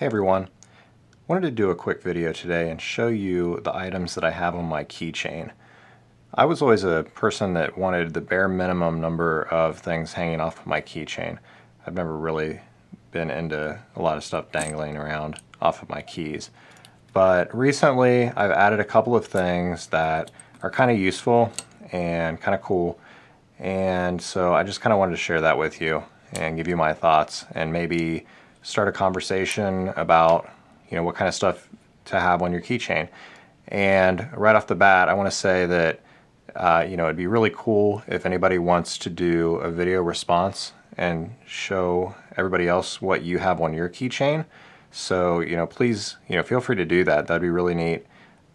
Hey everyone, wanted to do a quick video today and show you the items that I have on my keychain. I was always a person that wanted the bare minimum number of things hanging off of my keychain. I've never really been into a lot of stuff dangling around off of my keys. But recently I've added a couple of things that are kind of useful and kind of cool, and so I just kind of wanted to share that with you and give you my thoughts and maybe start a conversation about what kind of stuff to have on your keychain. And right off the bat, I want to say that it'd be really cool if anybody wants to do a video response and show everybody else what you have on your keychain. So please feel free to do that. That'd be really neat.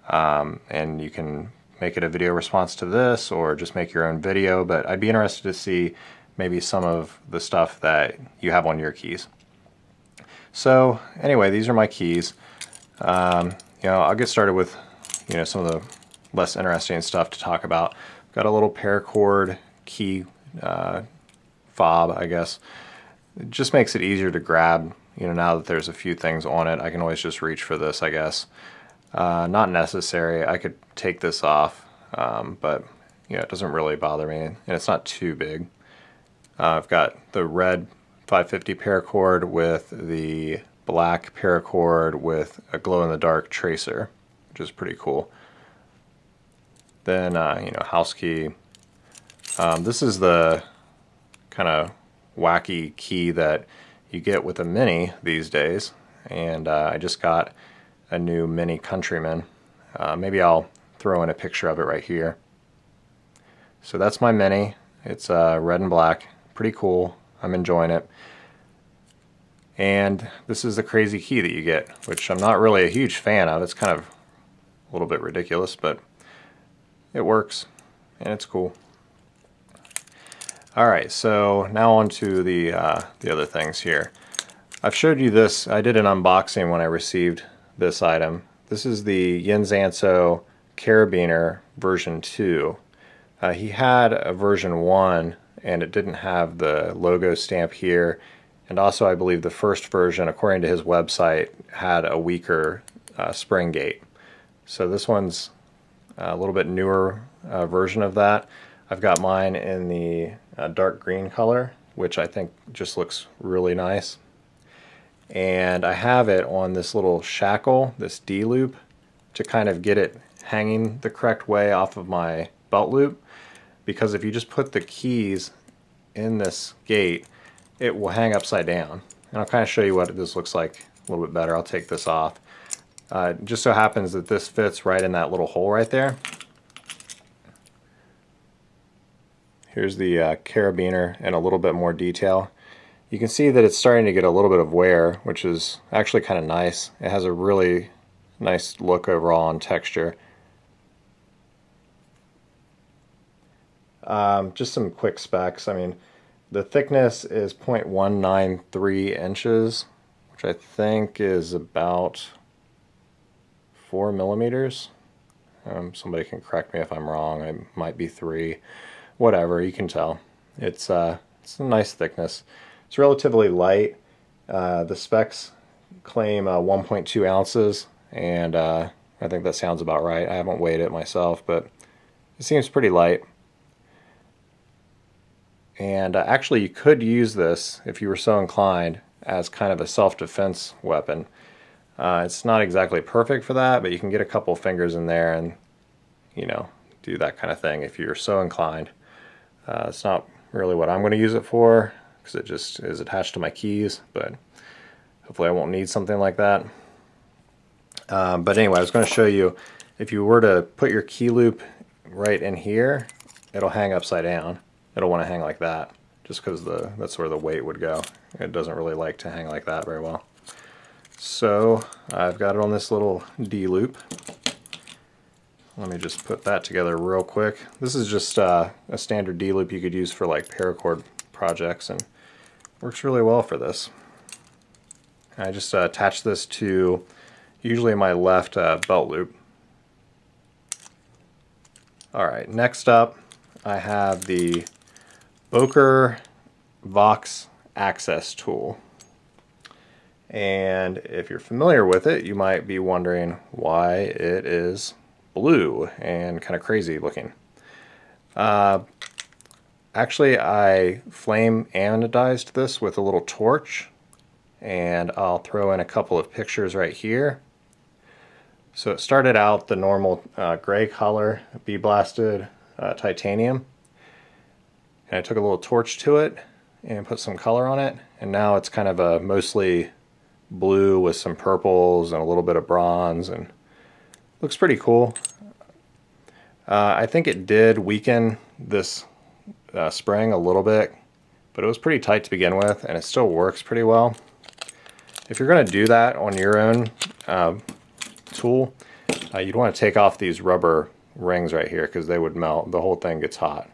And you can make it a video response to this or just make your own video, but I'd be interested to see maybe some of the stuff that you have on your keys. So anyway, these are my keys. I'll get started with some of the less interesting stuff to talk about. Got a little paracord key fob, I guess. It just makes it easier to grab. Now that there's a few things on it, I can always just reach for this, I guess. Not necessary. I could take this off, but it doesn't really bother me, and it's not too big. I've got the red 550 paracord with the black paracord with a glow-in-the-dark tracer, which is pretty cool. Then house key. This is the kind of wacky key that you get with a Mini these days, and I just got a new Mini Countryman. Maybe I'll throw in a picture of it right here. So that's my Mini. It's red and black, pretty cool. I'm enjoying it. And this is the crazy key that you get, which I'm not really a huge fan of. It's kind of a little bit ridiculous, but it works and it's cool. Alright, so now on to the other things here. I've showed you this. I did an unboxing when I received this item. This is the Anso Carabiner version 2. He had a version 1 and it didn't have the logo stamp here, and also I believe the first version, according to his website, had a weaker spring gate. So this one's a little bit newer version of that. I've got mine in the dark green color, which I think just looks really nice. And I have it on this little shackle, this D-loop, to kind of get it hanging the correct way off of my belt loop, because if you just put the keys in this gate, it will hang upside down. And I'll kind of show you what this looks like a little bit better. I'll take this off. It just so happens that this fits right in that little hole right there. Here's the carabiner in a little bit more detail. You can see that it's starting to get a little bit of wear, which is actually kind of nice. It has a really nice look overall on texture. Just some quick specs. I mean, the thickness is 0.193 inches, which I think is about 4 millimeters. Somebody can correct me if I'm wrong. It might be 3. Whatever, you can tell. It's a nice thickness. It's relatively light. The specs claim 1.2 ounces, and I think that sounds about right. I haven't weighed it myself, but it seems pretty light. And actually you could use this, if you were so inclined, as kind of a self-defense weapon. It's not exactly perfect for that, but you can get a couple fingers in there and do that kind of thing if you're so inclined. It's not really what I'm going to use it for, because it just is attached to my keys, but hopefully I won't need something like that. But anyway, I was going to show you, if you were to put your key loop right in here, it'll hang upside down. It'll want to hang like that, just because that's where the weight would go. It doesn't really like to hang like that very well. So I've got it on this little D-loop. Let me just put that together real quick. This is just a standard D-loop you could use for like paracord projects, and works really well for this. I just attach this to usually my left belt loop. Alright, next up I have the Boker Vox access tool. And if you're familiar with it, you might be wondering why it is blue and kind of crazy looking. Actually, I flame anodized this with a little torch, and I'll throw in a couple of pictures right here. So it started out the normal gray color, bee-blasted titanium, and I took a little torch to it and put some color on it, and now it's kind of a mostly blue with some purples and a little bit of bronze, and looks pretty cool. I think it did weaken this spring a little bit, but it was pretty tight to begin with, and it still works pretty well. If you're going to do that on your own tool, you'd want to take off these rubber rings right here because they would melt. The whole thing gets hot.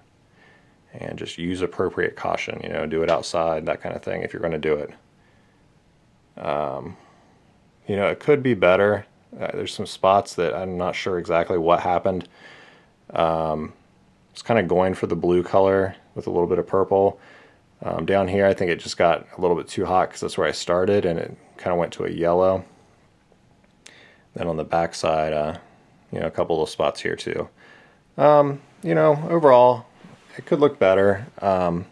And just use appropriate caution, you know, do it outside, that kind of thing, if you're going to do it. You know, it could be better. There's some spots that I'm not sure exactly what happened. It's kind of going for the blue color with a little bit of purple. Down here, I think it just got a little bit too hot because that's where I started, and it kind of went to a yellow. Then on the back side, you know, a couple of spots here too. You know, overall, it could look better. I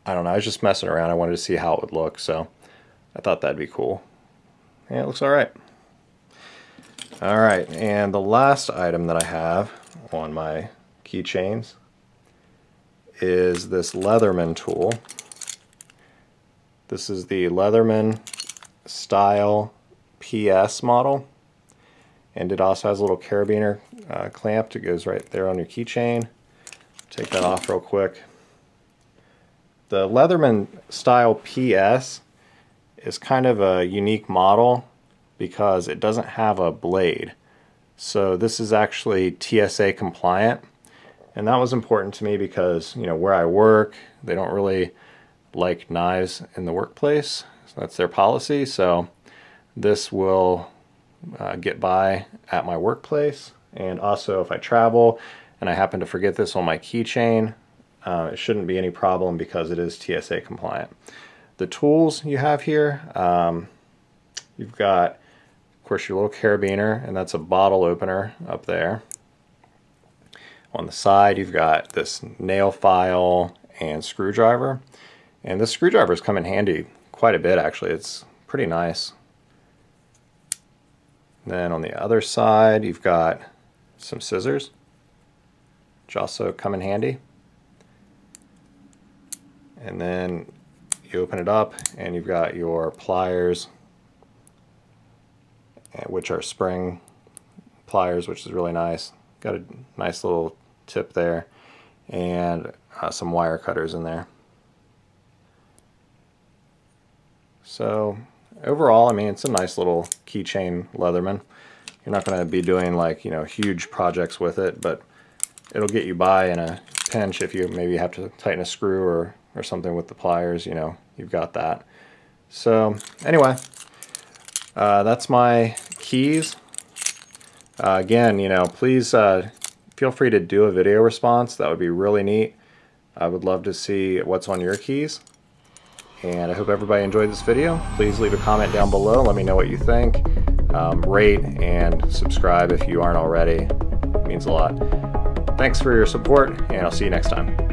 don't know, I was just messing around. I wanted to see how it would look, so I thought that'd be cool. Yeah, it looks alright. Alright, and the last item that I have on my keychains is this Leatherman tool. This is the Leatherman Style PS model, and it also has a little carabiner clamp that goes right there on your keychain. Take that off real quick. The Leatherman Style PS is kind of a unique model because it doesn't have a blade. So this is actually TSA compliant, and that was important to me because, you know, where I work, they don't really like knives in the workplace. So that's their policy. So this will get by at my workplace, and also if I travel and I happen to forget this on my keychain, it shouldn't be any problem because it is TSA compliant. The tools you have here, you've got, of course, your little carabiner, and that's a bottle opener up there. On the side, you've got this nail file and screwdriver, and this screwdriver's come in handy quite a bit, actually. It's pretty nice. Then on the other side, you've got some scissors, which also come in handy. And then you open it up and you've got your pliers, which are spring pliers, which is really nice. Got a nice little tip there, and some wire cutters in there. So overall, I mean, it's a nice little keychain Leatherman. You're not going to be doing, like, you know, huge projects with it, but it'll get you by in a pinch if you maybe have to tighten a screw or something with the pliers. You know, you've got that. So anyway, that's my keys. Again, you know, please feel free to do a video response. That would be really neat. I would love to see what's on your keys. And I hope everybody enjoyed this video. Please leave a comment down below. Let me know what you think. Rate and subscribe if you aren't already. It means a lot. Thanks for your support, and I'll see you next time.